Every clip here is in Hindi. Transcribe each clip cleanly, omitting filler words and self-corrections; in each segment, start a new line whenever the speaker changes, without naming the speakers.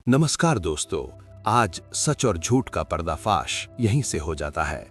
नमस्कार दोस्तों। आज सच और झूठ का पर्दाफाश यहीं से हो जाता है।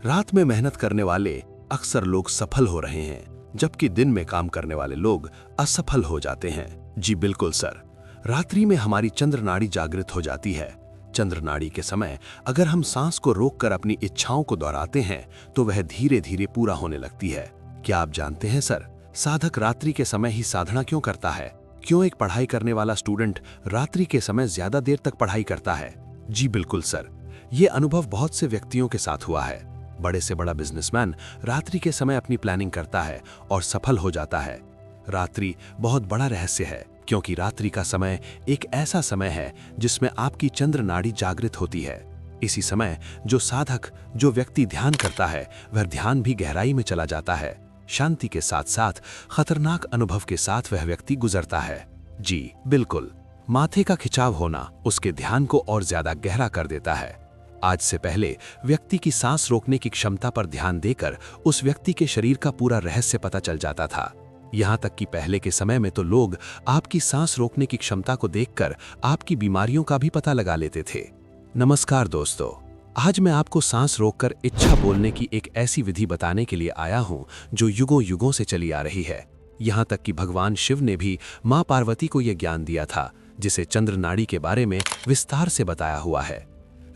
रात में मेहनत करने वाले अक्सर लोग सफल हो रहे हैं, जबकि दिन में काम करने वाले लोग असफल हो जाते हैं। जी बिल्कुल सर, रात्रि में हमारी चंद्र नाड़ी जागृत हो जाती है। चंद्र नाड़ी के समय अगर हम सांस को रोककर अपनी इच्छाओं को दोहराते हैं तो वह धीरे धीरे पूरा होने लगती है। क्या आप जानते हैं सर, साधक रात्रि के समय ही साधना क्यों करता है? क्यों एक पढ़ाई करने वाला स्टूडेंट रात्रि के समय ज्यादा देर तक पढ़ाई करता है? जी बिल्कुल सर, ये अनुभव बहुत से व्यक्तियों के साथ हुआ है। बड़े से बड़ा बिजनेसमैन रात्रि के समय अपनी प्लानिंग करता है और सफल हो जाता है। रात्रि बहुत बड़ा रहस्य है, क्योंकि रात्रि का समय एक ऐसा समय है जिसमें आपकी चंद्र नाड़ी जागृत होती है। इसी समय जो व्यक्ति ध्यान करता है वह ध्यान भी गहराई में चला जाता है। शांति के साथ साथ खतरनाक अनुभव के साथ वह व्यक्ति गुजरता है। जी बिल्कुल, माथे का खिंचाव होना उसके ध्यान को और ज्यादा गहरा कर देता है। आज से पहले व्यक्ति की सांस रोकने की क्षमता पर ध्यान देकर उस व्यक्ति के शरीर का पूरा रहस्य पता चल जाता था। यहाँ तक कि पहले के समय में तो लोग आपकी सांस रोकने की क्षमता को देखकर आपकी बीमारियों का भी पता लगा लेते थे। नमस्कार दोस्तों, आज मैं आपको सांस रोककर इच्छा बोलने की एक ऐसी विधि बताने के लिए आया हूं जो युगों युगों से चली आ रही है। यहाँ तक कि भगवान शिव ने भी मां पार्वती को यह ज्ञान दिया था, जिसे चंद्र नाड़ी के बारे में विस्तार से बताया हुआ है।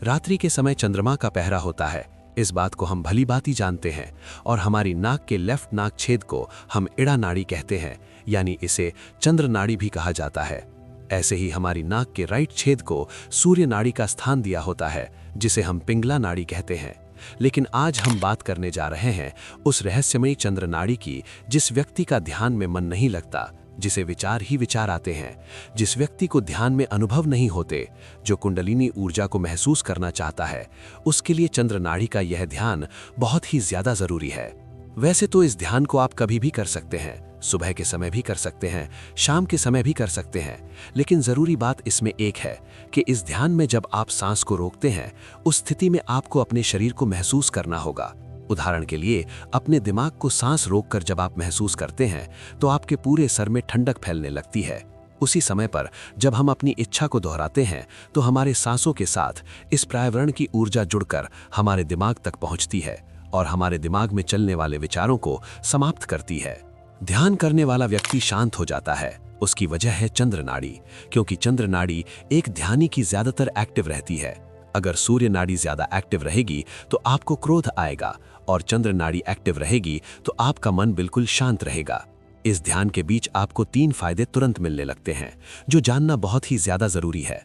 रात्रि के समय चंद्रमा का पहरा होता है, इस बात को हम भली भांति जानते हैं। और हमारी नाक के लेफ्ट नाक छेद को हम इड़ा नाड़ी कहते हैं, यानी इसे चंद्र नाड़ी भी कहा जाता है। ऐसे ही हमारी नाक के राइट छेद को सूर्य नाड़ी का स्थान दिया होता है, जिसे हम पिंगला नाड़ी कहते हैं। लेकिन आज हम बात करने जा रहे हैं उस रहस्यमयी चंद्र नाड़ी की, जिस व्यक्ति का ध्यान में मन नहीं लगता, जिसे विचार ही विचार आते हैं, जिस व्यक्ति को ध्यान में अनुभव नहीं होते, जो कुंडलिनी ऊर्जा को महसूस करना चाहता है, उसके लिए चंद्र नाड़ी का यह ध्यान बहुत ही ज्यादा जरूरी है। वैसे तो इस ध्यान को आप कभी भी कर सकते हैं, सुबह के समय भी कर सकते हैं, शाम के समय भी कर सकते हैं, लेकिन जरूरी बात इसमें एक है कि इस ध्यान में जब आप सांस को रोकते हैं, उस स्थिति में आपको अपने शरीर को महसूस करना होगा। उदाहरण के लिए, अपने दिमाग को सांस रोककर जब आप महसूस करते हैं तो आपके पूरे सर में ठंडक फैलने लगती है। उसी समय पर जब हम अपनी इच्छा को दोहराते हैं तो हमारे सांसों के साथ इस पर्यावरण की ऊर्जा जुड़कर हमारे दिमाग तक पहुंचती है और हमारे दिमाग में चलने वाले विचारों को समाप्त करती है। ध्यान करने वाला व्यक्ति शांत हो जाता है। उसकी वजह है चंद्र नाड़ी, क्योंकि चंद्र नाड़ी एक ध्यानी की ज्यादातर एक्टिव रहती है। अगर सूर्य नाड़ी ज्यादा एक्टिव रहेगी तो आपको क्रोध आएगा, और चंद्र नाड़ी एक्टिव रहेगी तो आपका मन बिल्कुल शांत रहेगा। इस ध्यान के बीच आपको 3 फायदे तुरंत मिलने लगते हैं, जो जानना बहुत ही ज्यादा जरूरी है।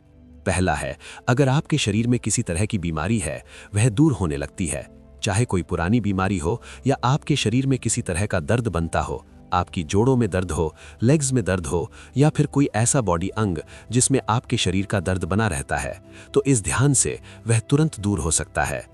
पहला है, अगर आपके शरीर में किसी तरह की बीमारी है, वह दूर होने लगती है। चाहे कोई पुरानी बीमारी हो या आपके शरीर में किसी तरह का दर्द बनता हो, आपकी जोड़ों में दर्द हो, लेग्स में दर्द हो, या फिर कोई ऐसा बॉडी अंग जिसमें आपके शरीर का दर्द बना रहता है, तो इस ध्यान से वह तुरंत दूर हो सकता है।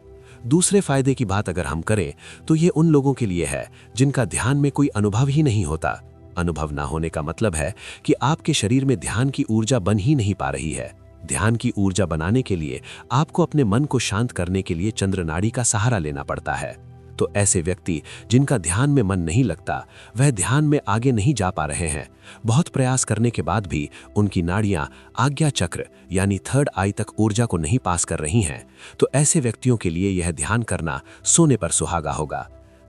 दूसरे फायदे की बात अगर हम करें तो ये उन लोगों के लिए है जिनका ध्यान में कोई अनुभव ही नहीं होता। अनुभव ना होने का मतलब है कि आपके शरीर में ध्यान की ऊर्जा बन ही नहीं पा रही है। ध्यान की ऊर्जा बनाने के लिए आपको अपने मन को शांत करने के लिए चंद्र नाड़ी का सहारा लेना पड़ता है। तो ऐसे व्यक्ति जिनका ध्यान में मन नहीं लगता, वह ध्यान में आगे नहीं जा पा रहे हैं, बहुत प्रयास करने के बाद भी उनकी नाड़ियां आज्ञा चक्र यानी थर्ड आई तक ऊर्जा को नहीं पास कर रही हैं, तो ऐसे व्यक्तियों के लिए यह ध्यान करना सोने पर सुहागा होगा।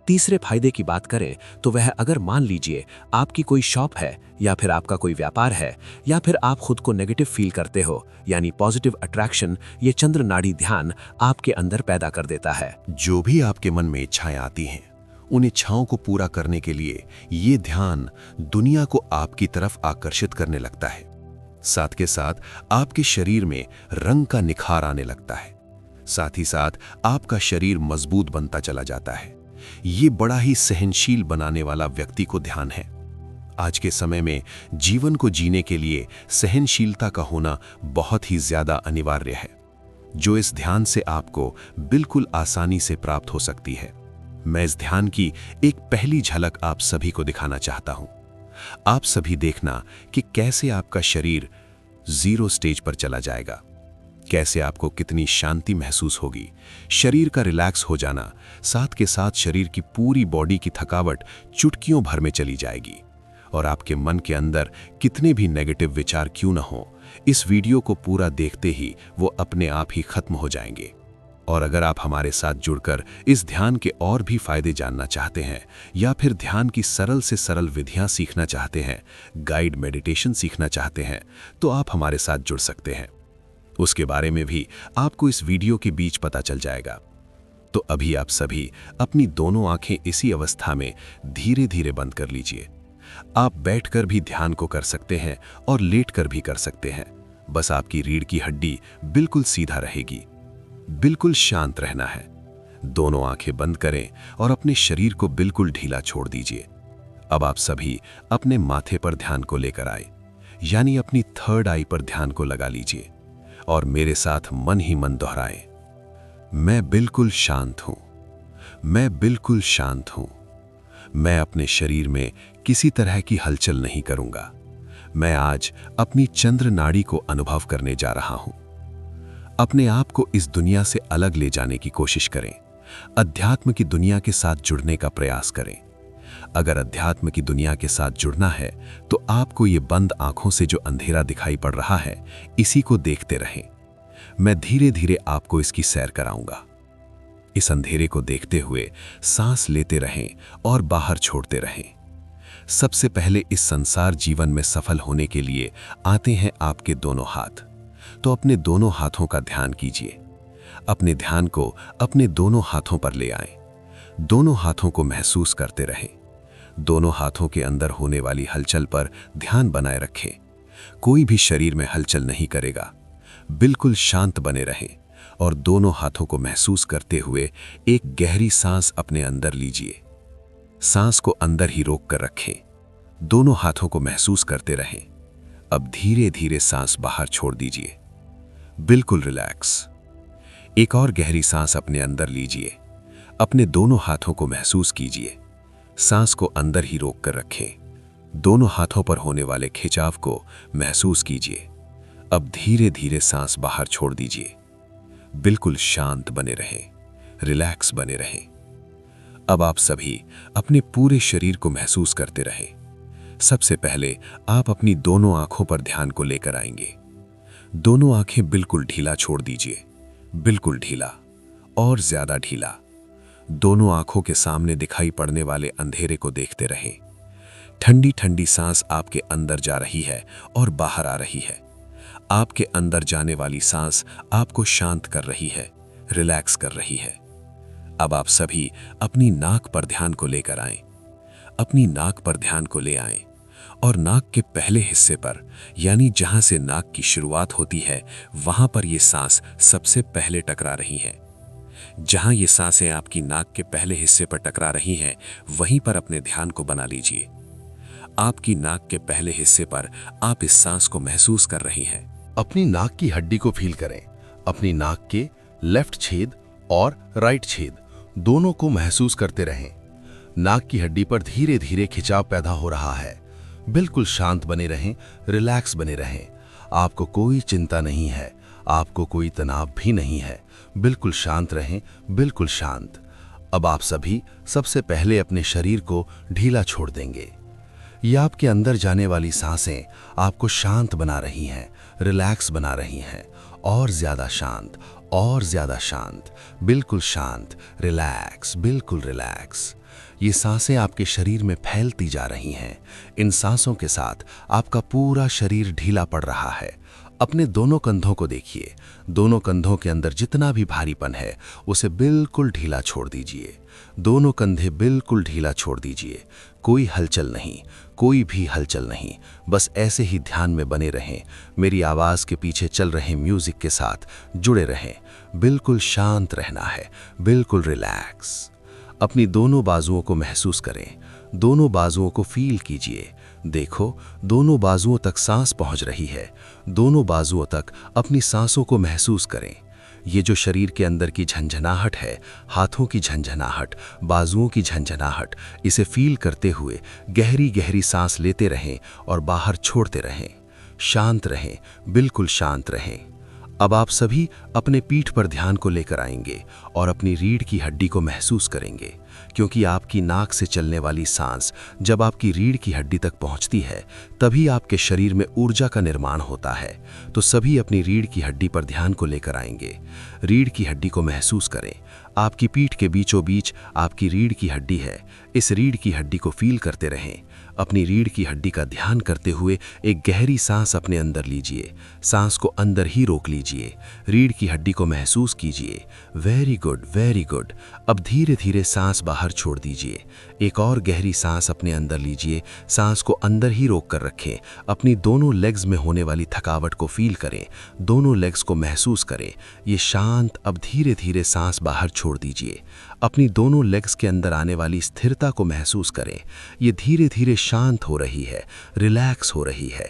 तीसरे फायदे की बात करें तो वह, अगर मान लीजिए आपकी कोई शॉप है, या फिर आपका कोई व्यापार है, या फिर आप खुद को नेगेटिव फील करते हो, यानी पॉजिटिव अट्रैक्शन, ये चंद्र नाड़ी ध्यान आपके अंदर पैदा कर देता है।
जो भी आपके मन में इच्छाएं आती हैं, उन इच्छाओं को पूरा करने के लिए ये ध्यान दुनिया को आपकी तरफ आकर्षित करने लगता है। साथ के साथ आपके शरीर में रंग का निखार आने लगता है। साथ ही साथ आपका शरीर मजबूत बनता चला जाता है। ये बड़ा ही सहनशील बनाने वाला व्यक्ति को ध्यान है। आज के समय में जीवन को जीने के लिए सहनशीलता का होना बहुत ही ज्यादा अनिवार्य है, जो इस ध्यान से आपको बिल्कुल आसानी से प्राप्त हो सकती है। मैं इस ध्यान की एक पहली झलक आप सभी को दिखाना चाहता हूं। आप सभी देखना कि कैसे आपका शरीर 0 स्टेज पर चला जाएगा, कैसे आपको कितनी शांति महसूस होगी, शरीर का रिलैक्स हो जाना, साथ के साथ शरीर की पूरी बॉडी की थकावट चुटकियों भर में चली जाएगी। और आपके मन के अंदर कितने भी नेगेटिव विचार क्यों न हो, इस वीडियो को पूरा देखते ही वो अपने आप ही खत्म हो जाएंगे। और अगर आप हमारे साथ जुड़कर इस ध्यान के और भी फायदे जानना चाहते हैं या फिर ध्यान की सरल से सरल विधियां सीखना चाहते हैं, गाइड मेडिटेशन सीखना चाहते हैं, तो आप हमारे साथ जुड़ सकते हैं। उसके बारे में भी आपको इस वीडियो के बीच पता चल जाएगा। तो अभी आप सभी अपनी दोनों आंखें इसी अवस्था में धीरे धीरे बंद कर लीजिए। आप बैठकर भी ध्यान को कर सकते हैं और लेटकर भी कर सकते हैं। बस आपकी रीढ़ की हड्डी बिल्कुल सीधा रहेगी। बिल्कुल शांत रहना है। दोनों आंखें बंद करें और अपने शरीर को बिल्कुल ढीला छोड़ दीजिए। अब आप सभी अपने माथे पर ध्यान को लेकर आए, यानी अपनी थर्ड आई पर ध्यान को लगा लीजिए और मेरे साथ मन ही मन दोहराएं, मैं बिल्कुल शांत हूं, मैं बिल्कुल शांत हूं। मैं अपने शरीर में किसी तरह की हलचल नहीं करूंगा। मैं आज अपनी चंद्र नाड़ी को अनुभव करने जा रहा हूं। अपने आप को इस दुनिया से अलग ले जाने की कोशिश करें। अध्यात्म की दुनिया के साथ जुड़ने का प्रयास करें। अगर अध्यात्म की दुनिया के साथ जुड़ना है तो आपको ये बंद आंखों से जो अंधेरा दिखाई पड़ रहा है, इसी को देखते रहें। मैं धीरे धीरे आपको इसकी सैर कराऊंगा। इस अंधेरे को देखते हुए सांस लेते रहें और बाहर छोड़ते रहें। सबसे पहले इस संसार जीवन में सफल होने के लिए आते हैं आपके दोनों हाथ। तो अपने दोनों हाथों का ध्यान कीजिए। अपने ध्यान को अपने दोनों हाथों पर ले आएं। दोनों हाथों को महसूस करते रहें। दोनों हाथों के अंदर होने वाली हलचल पर ध्यान बनाए रखें। कोई भी शरीर में हलचल नहीं करेगा। बिल्कुल शांत बने रहें और दोनों हाथों को महसूस करते हुए एक गहरी सांस अपने अंदर लीजिए। सांस को अंदर ही रोक कर रखें। दोनों हाथों को महसूस करते रहें। अब धीरे धीरे सांस बाहर छोड़ दीजिए। बिल्कुल रिलैक्स। एक और गहरी सांस अपने अंदर लीजिए। अपने दोनों हाथों को महसूस कीजिए। सांस को अंदर ही रोक कर रखें। दोनों हाथों पर होने वाले खिंचाव को महसूस कीजिए। अब धीरे धीरे सांस बाहर छोड़ दीजिए। बिल्कुल शांत बने रहें, रिलैक्स बने रहें। अब आप सभी अपने पूरे शरीर को महसूस करते रहें। सबसे पहले आप अपनी दोनों आंखों पर ध्यान को लेकर आएंगे। दोनों आंखें बिल्कुल ढीला छोड़ दीजिए। बिल्कुल ढीला और ज्यादा ढीला। दोनों आंखों के सामने दिखाई पड़ने वाले अंधेरे को देखते रहें। ठंडी ठंडी सांस आपके अंदर जा रही है और बाहर आ रही है। आपके अंदर जाने वाली सांस आपको शांत कर रही है, रिलैक्स कर रही है। अब आप सभी अपनी नाक पर ध्यान को लेकर आएं। अपनी नाक पर ध्यान को ले आएं और नाक के पहले हिस्से पर, यानी जहां से नाक की शुरुआत होती है, वहां पर ये सांस सबसे पहले टकरा रही है। जहां ये सांसें आपकी नाक के पहले हिस्से पर टकरा रही हैं, वहीं पर अपने ध्यान को बना लीजिए। आपकी नाक के पहले हिस्से पर आप इस सांस को महसूस कर रही हैं।
अपनी नाक की हड्डी को फील करें। अपनी नाक के लेफ्ट छेद और राइट छेद दोनों को महसूस करते रहें। नाक की हड्डी पर धीरे धीरे खिंचाव पैदा हो रहा है। बिल्कुल शांत बने रहें, रिलैक्स बने रहें। आपको कोई चिंता नहीं है, आपको कोई तनाव भी नहीं है। बिल्कुल शांत रहें, बिल्कुल शांत। अब आप सभी सबसे पहले अपने शरीर को ढीला छोड़ देंगे। ये आपके अंदर जाने वाली सांसें आपको शांत बना रही हैं, रिलैक्स बना रही हैं। और ज्यादा शांत, और ज्यादा शांत, बिल्कुल शांत, रिलैक्स, बिल्कुल रिलैक्स। ये सांसें आपके शरीर में फैलती जा रही हैं। इन सांसों के साथ आपका पूरा शरीर ढीला पड़ रहा है। अपने दोनों कंधों को देखिए। दोनों कंधों के अंदर जितना भी भारीपन है, उसे बिल्कुल ढीला छोड़ दीजिए। दोनों कंधे बिल्कुल ढीला छोड़ दीजिए। कोई हलचल नहीं, कोई भी हलचल नहीं। बस ऐसे ही ध्यान में बने रहें। मेरी आवाज के पीछे चल रहे म्यूजिक के साथ जुड़े रहें। बिल्कुल शांत रहना है, बिल्कुल रिलैक्स। अपनी दोनों बाजुओं को महसूस करें। दोनों बाजुओं को फील कीजिए। देखो, दोनों बाजुओं तक सांस पहुंच रही है। दोनों बाजुओं तक अपनी सांसों को महसूस करें। ये जो शरीर के अंदर की झंझनाहट है, हाथों की झंझनाहट, बाजुओं की झंझनाहट, इसे फील करते हुए गहरी गहरी सांस लेते रहें और बाहर छोड़ते रहें। शांत रहें, बिल्कुल शांत रहें।
अब आप सभी अपने पीठ पर ध्यान को लेकर आएंगे और अपनी रीढ़ की हड्डी को महसूस करेंगे, क्योंकि आपकी नाक से चलने वाली सांस जब आपकी रीढ़ की हड्डी तक पहुंचती है तभी आपके शरीर में ऊर्जा का निर्माण होता है। तो सभी अपनी रीढ़ की हड्डी पर ध्यान को लेकर आएंगे। रीढ़ की हड्डी को महसूस करें। आपकी पीठ के बीचों बीच आपकी रीढ़ की हड्डी है। इस रीढ़ की हड्डी को फील करते रहें। अपनी रीढ़ की हड्डी का ध्यान करते हुए एक गहरी सांस अपने अंदर लीजिए। सांस को अंदर ही रोक लीजिए। रीढ़ की हड्डी को महसूस कीजिए। Very good, very good. अब धीरे धीरे सांस बाहर छोड़ दीजिए। एक और गहरी सांस अपने अंदर लीजिए। सांस को अंदर ही रोक कर रखें। अपनी दोनों लेग्स में होने वाली थकावट को फील करें। दोनों लेग्स को महसूस करें। ये शांत। अब धीरे धीरे सांस बाहर छोड़ दीजिए। अपनी दोनों लेग्स के अंदर आने वाली स्थिरता को महसूस करें। ये धीरे धीरे शांत हो रही है, रिलैक्स हो रही है।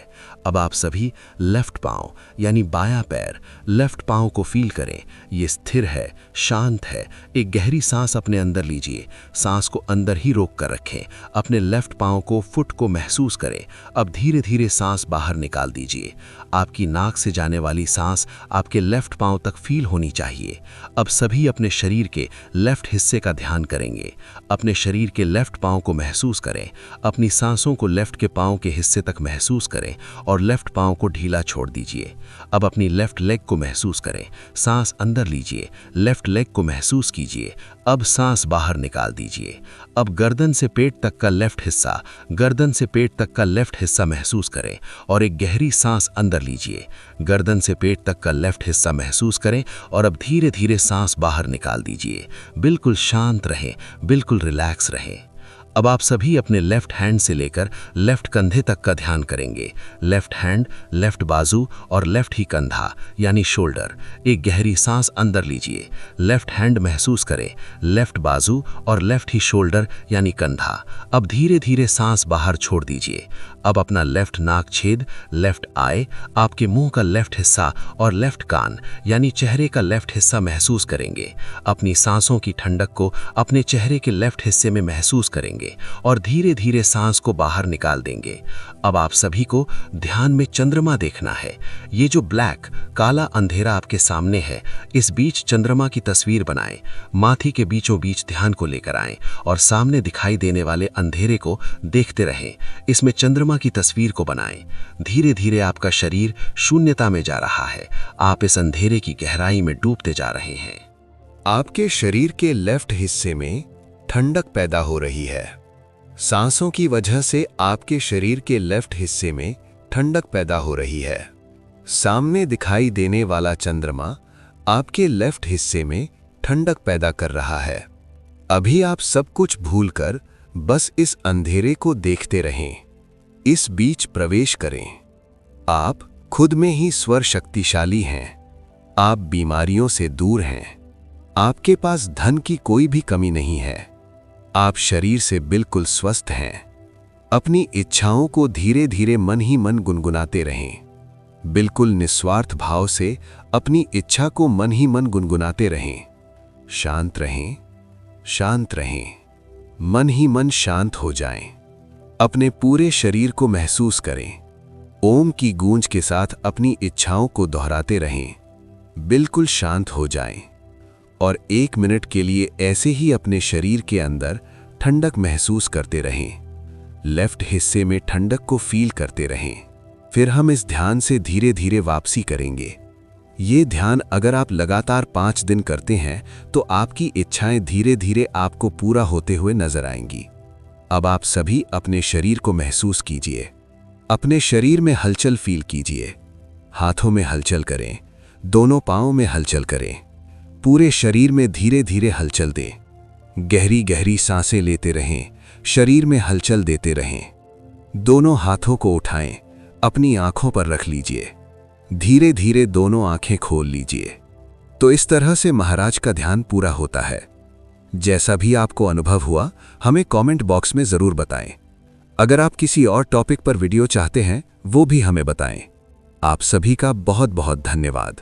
अब आप सभी लेफ्ट पांव यानी बायां पैर, लेफ्ट पांव को फील करें। ये स्थिर है, शांत है। एक गहरी सांस अपने अंदर लीजिए। सांस को अंदर ही रोक कर रखें। अपने लेफ्ट पांव को, फुट को महसूस करें। अब धीरे धीरे सांस बाहर निकाल दीजिए। आपकी नाक से जाने वाली सांस आपके लेफ्ट पांव तक फील होनी चाहिए। अब सभी अपने शरीर के लेफ्ट हिस्से का ध्यान करेंगे। अपने शरीर के लेफ्ट पांव को महसूस करें। अपनी सांसों को लेफ्ट के पांव के हिस्से तक महसूस करें और लेफ्ट पांव को ढीला छोड़ दीजिए। अब अपनी लेफ्ट लेग को महसूस करें। सांस अंदर लीजिए। लेफ्ट लेग को महसूस कीजिए। अब सांस बाहर निकाल दीजिए। अब गर्दन से पेट तक का लेफ्ट हिस्सा, गर्दन से पेट तक का लेफ्ट हिस्सा महसूस करें और एक गहरी सांस अंदर लीजिए। गर्दन से पेट तक का लेफ्ट हिस्सा महसूस करें और अब धीरे धीरे सांस बाहर निकाल दीजिए। बिल्कुल शांत रहें, बिल्कुल रिलैक्स रहें। अब आप सभी अपने लेफ्ट हैंड से लेकर लेफ्ट कंधे तक का ध्यान करेंगे। लेफ्ट हैंड, लेफ्ट बाजू और लेफ्ट ही कंधा यानी शोल्डर। एक गहरी सांस अंदर लीजिए। लेफ्ट हैंड महसूस करें, लेफ्ट बाजू और लेफ्ट ही शोल्डर यानी कंधा। अब धीरे धीरे सांस बाहर छोड़ दीजिए। अब अपना लेफ्ट नाक छेद, लेफ्ट आई, आपके मुंह का लेफ्ट हिस्सा और लेफ्ट कान यानी चेहरे का लेफ्ट हिस्सा महसूस करेंगे। अपनी सांसों की ठंडक को अपने चेहरे के लेफ्ट हिस्से में महसूस करेंगे और धीरे धीरे सांस को बाहर निकाल देंगे। अब आप सभी को ध्यान में चंद्रमा देखना है। ये जो ब्लैक, काला अंधेरा आपके सामने है, इस बीच चंद्रमा की तस्वीर बनाएं। माथी के बीचों बीच ध्यान को लेकर आएं और सामने दिखाई देने वाले अंधेरे को देखते रहें। इसमें चंद्रमा की तस्वीर को बनाएं। धीरे धीरे आपका शरीर शून्यता में जा रहा है। आप इस अंधेरे की गहराई में डूबते जा रहे हैं।
आपके शरीर के लेफ्ट हिस्से में ठंडक पैदा हो रही है। सांसों की वजह से आपके शरीर के लेफ्ट हिस्से में ठंडक पैदा हो रही है। सामने दिखाई देने वाला चंद्रमा आपके लेफ्ट हिस्से में ठंडक पैदा कर रहा है। अभी आप सब कुछ भूलकर बस इस अंधेरे को देखते रहें। इस बीच प्रवेश करें। आप खुद में ही स्वर शक्तिशाली हैं। आप बीमारियों से दूर हैं। आपके पास धन की कोई भी कमी नहीं है। आप शरीर से बिल्कुल स्वस्थ हैं। अपनी इच्छाओं को धीरे धीरे मन ही मन गुनगुनाते रहें। बिल्कुल निस्वार्थ भाव से अपनी इच्छा को मन ही मन गुनगुनाते रहें। शांत रहें, शांत रहें। मन ही मन शांत हो जाएं। अपने पूरे शरीर को महसूस करें। ओम की गूंज के साथ अपनी इच्छाओं को दोहराते रहें। बिल्कुल शांत हो जाएं और 1 मिनट के लिए ऐसे ही अपने शरीर के अंदर ठंडक महसूस करते रहें। लेफ्ट हिस्से में ठंडक को फील करते रहें। फिर हम इस ध्यान से धीरे धीरे वापसी करेंगे। ये ध्यान अगर आप लगातार 5 दिन करते हैं तो आपकी इच्छाएं धीरे धीरे आपको पूरा होते हुए नजर आएंगी। अब आप सभी अपने शरीर को महसूस कीजिए। अपने शरीर में हलचल फील कीजिए। हाथों में हलचल करें, दोनों पांवों में हलचल करें। पूरे शरीर में धीरे धीरे हलचल दें। गहरी गहरी सांसें लेते रहें, शरीर में हलचल देते रहें। दोनों हाथों को उठाएं, अपनी आंखों पर रख लीजिए। धीरे धीरे दोनों आंखें खोल लीजिए। तो इस तरह से महाराज का ध्यान पूरा होता है। जैसा भी आपको अनुभव हुआ हमें कमेंट बॉक्स में जरूर बताएं। अगर आप किसी और टॉपिक पर वीडियो चाहते हैं वो भी हमें बताएं। आप सभी का बहुत बहुत धन्यवाद।